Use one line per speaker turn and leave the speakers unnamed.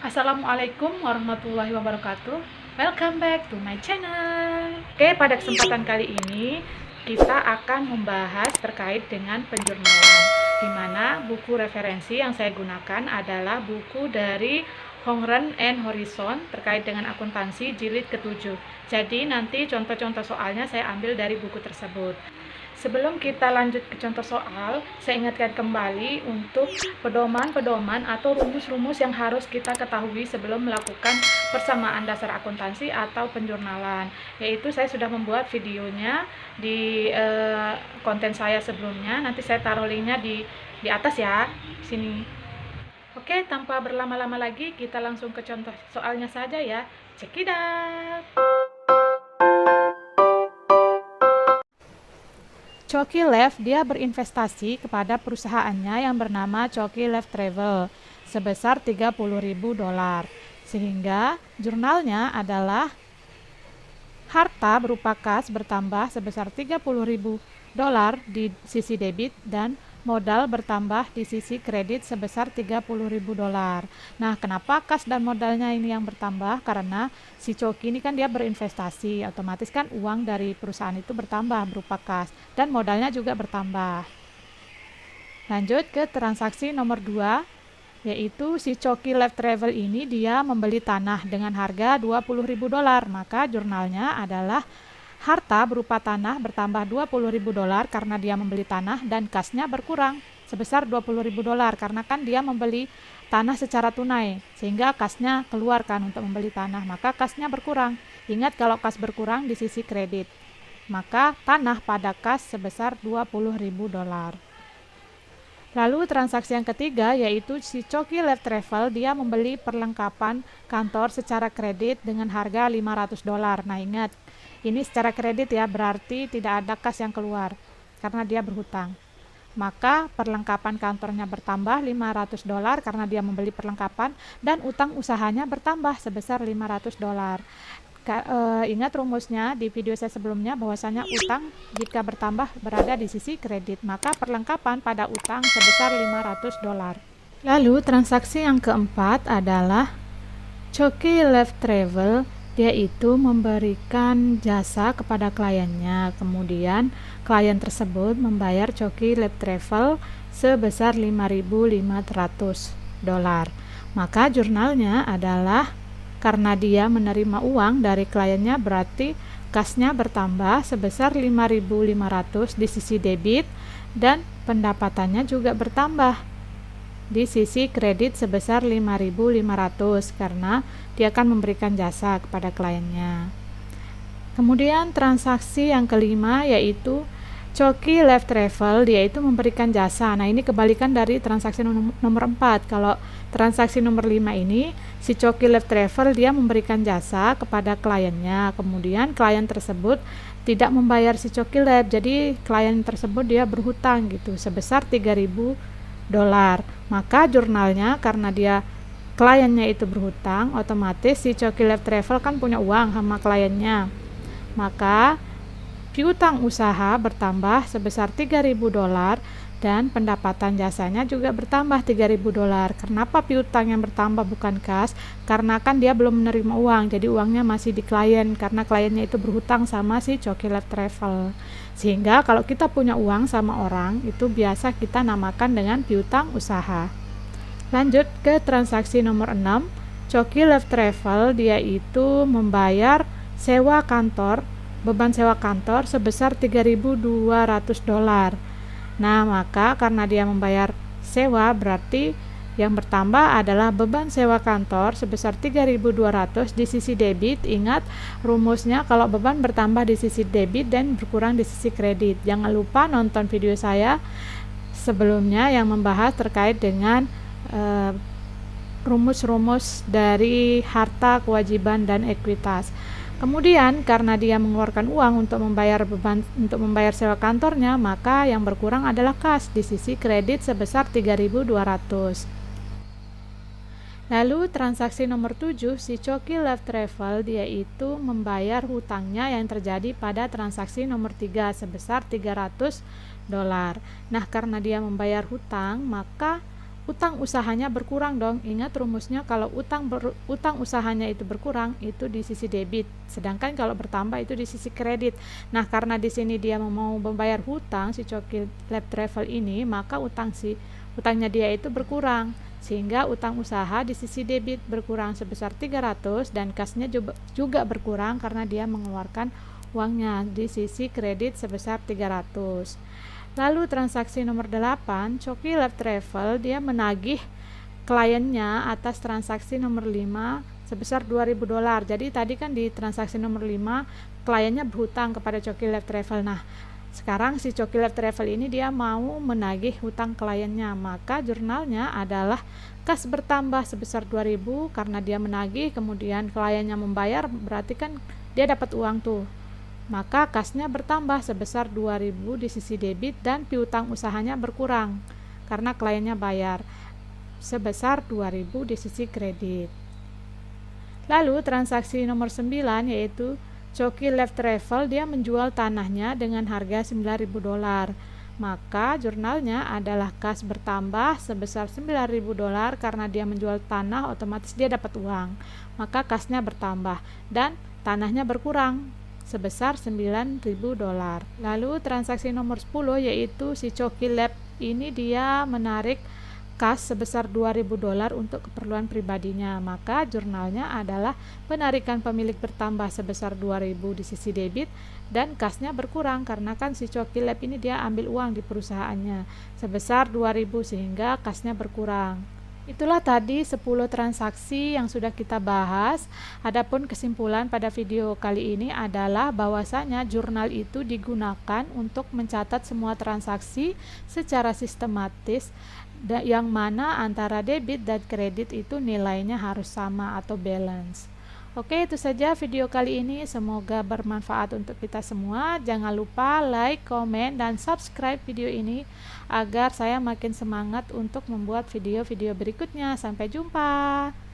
Assalamualaikum warahmatullahi wabarakatuh. Welcome back to my channel. Oke, pada kesempatan kali ini kita akan membahas terkait dengan penjurnalan, di mana buku referensi yang saya gunakan adalah buku dari Hongren and Horizon terkait dengan akuntansi jilid ke-7. Jadi nanti contoh-contoh soalnya saya ambil dari buku tersebut. Sebelum kita lanjut ke contoh soal, saya ingatkan kembali untuk pedoman-pedoman atau rumus-rumus yang harus kita ketahui sebelum melakukan persamaan dasar akuntansi atau penjurnalan. Yaitu saya sudah membuat videonya di konten saya sebelumnya. Nanti saya taruh linknya di atas ya, sini. Oke, tanpa berlama-lama lagi, kita langsung ke contoh soalnya saja ya. Check it out! Choky Lev dia berinvestasi kepada perusahaannya yang bernama Choky Lev Travel sebesar $30.000, sehingga jurnalnya adalah harta berupa kas bertambah sebesar $30.000 di sisi debit dan modal bertambah di sisi kredit sebesar $30.000. Nah, kenapa kas dan modalnya ini yang bertambah? Karena si Choky ini kan dia berinvestasi, otomatis kan uang dari perusahaan itu bertambah berupa kas dan modalnya juga bertambah. Lanjut ke transaksi nomor 2, yaitu si Choky Lev Travel ini dia membeli tanah dengan harga $20.000, maka jurnalnya adalah harta berupa tanah bertambah $20.000 karena dia membeli tanah dan kasnya berkurang sebesar $20.000 karena kan dia membeli tanah secara tunai sehingga kasnya keluarkan untuk membeli tanah, maka kasnya berkurang. Ingat, kalau kas berkurang di sisi kredit, maka tanah pada kas sebesar $20.000. Lalu transaksi yang ketiga yaitu si Choky Lev Travel dia membeli perlengkapan kantor secara kredit dengan harga $500. Nah, ingat, ini secara kredit ya, berarti tidak ada kas yang keluar karena dia berhutang. Maka perlengkapan kantornya bertambah $500 karena dia membeli perlengkapan dan utang usahanya bertambah sebesar $500. Ingat rumusnya di video saya sebelumnya bahwasanya utang jika bertambah berada di sisi kredit, maka perlengkapan pada utang sebesar $500. Lalu transaksi yang keempat adalah Choky Lev Travel dia itu memberikan jasa kepada kliennya, kemudian klien tersebut membayar Choky Lev Travel sebesar $5.500. Maka jurnalnya adalah karena dia menerima uang dari kliennya, berarti kasnya bertambah sebesar $5.500 di sisi debit dan pendapatannya juga bertambah di sisi kredit sebesar $5.500 karena dia akan memberikan jasa kepada kliennya. Kemudian transaksi yang kelima yaitu Choky Lev Travel dia itu memberikan jasa. Nah, ini kebalikan dari transaksi nomor 4. Kalau transaksi nomor 5 ini si Choky Lev Travel dia memberikan jasa kepada kliennya, kemudian klien tersebut tidak membayar si Choky Lev, jadi klien tersebut dia berhutang gitu sebesar $3.000. Maka jurnalnya karena dia kliennya itu berhutang, otomatis si Choky Lev Travel kan punya uang sama kliennya, maka piutang usaha bertambah sebesar $3.000 dan pendapatan jasanya juga bertambah $3.000. Kenapa piutang yang bertambah bukan kas? Karena kan dia belum menerima uang, jadi uangnya masih di klien karena kliennya itu berhutang sama si Choky Lev Travel. Sehingga kalau kita punya uang sama orang, itu biasa kita namakan dengan piutang usaha. Lanjut ke transaksi nomor 6, Choky Lev Travel dia itu membayar sewa kantor, beban sewa kantor sebesar $3.200. Nah, maka karena dia membayar sewa, berarti yang bertambah adalah beban sewa kantor sebesar $3.200 di sisi debit. Ingat rumusnya, kalau beban bertambah di sisi debit dan berkurang di sisi kredit. Jangan lupa nonton video saya sebelumnya yang membahas terkait dengan rumus-rumus dari harta, kewajiban, dan ekuitas. Kemudian karena dia mengeluarkan uang untuk membayar sewa kantornya, maka yang berkurang adalah kas di sisi kredit sebesar $3.200. Lalu transaksi nomor 7, si Choky Lev Travel dia itu membayar hutangnya yang terjadi pada transaksi nomor 3 sebesar $300. Nah, karena dia membayar hutang, maka utang usahanya berkurang dong. Ingat rumusnya, kalau utang usahanya itu berkurang itu di sisi debit, sedangkan kalau bertambah itu di sisi kredit. Nah, karena di sini dia mau membayar hutang si Coki Lab Travel ini, maka utangnya dia itu berkurang, sehingga utang usaha di sisi debit berkurang sebesar 300 dan kasnya juga berkurang karena dia mengeluarkan uangnya di sisi kredit sebesar 300. Lalu transaksi nomor 8, Coki Lab Travel dia menagih kliennya atas transaksi nomor 5 sebesar $2.000. Jadi tadi kan di transaksi nomor 5 kliennya berhutang kepada Coki Lab Travel. Nah, sekarang si Coki Lab Travel ini dia mau menagih hutang kliennya, maka jurnalnya adalah kas bertambah sebesar 2.000 karena dia menagih, kemudian kliennya membayar, berarti kan dia dapat uang tuh. Maka kasnya bertambah sebesar 2.000 di sisi debit dan piutang usahanya berkurang karena kliennya bayar sebesar 2.000 di sisi kredit. Lalu transaksi nomor 9 yaitu Coki Lab Travel dia menjual tanahnya dengan harga $9.000. Maka jurnalnya adalah kas bertambah sebesar $9.000 karena dia menjual tanah, otomatis dia dapat uang. Maka kasnya bertambah dan tanahnya berkurang sebesar $9.000. Lalu transaksi nomor 10 yaitu si Coki Lab ini dia menarik kas sebesar $2.000 untuk keperluan pribadinya, maka jurnalnya adalah penarikan pemilik bertambah sebesar 2.000 di sisi debit dan kasnya berkurang karena kan si Coki Lab ini dia ambil uang di perusahaannya sebesar 2.000 sehingga kasnya berkurang. Itulah tadi 10 transaksi yang sudah kita bahas. Adapun kesimpulan pada video kali ini adalah bahwasanya jurnal itu digunakan untuk mencatat semua transaksi secara sistematis, yang mana antara debit dan kredit itu nilainya harus sama atau balance. Oke, itu saja video kali ini. Semoga bermanfaat untuk kita semua. Jangan lupa like, komen, dan subscribe video ini agar saya makin semangat untuk membuat video-video berikutnya. Sampai jumpa.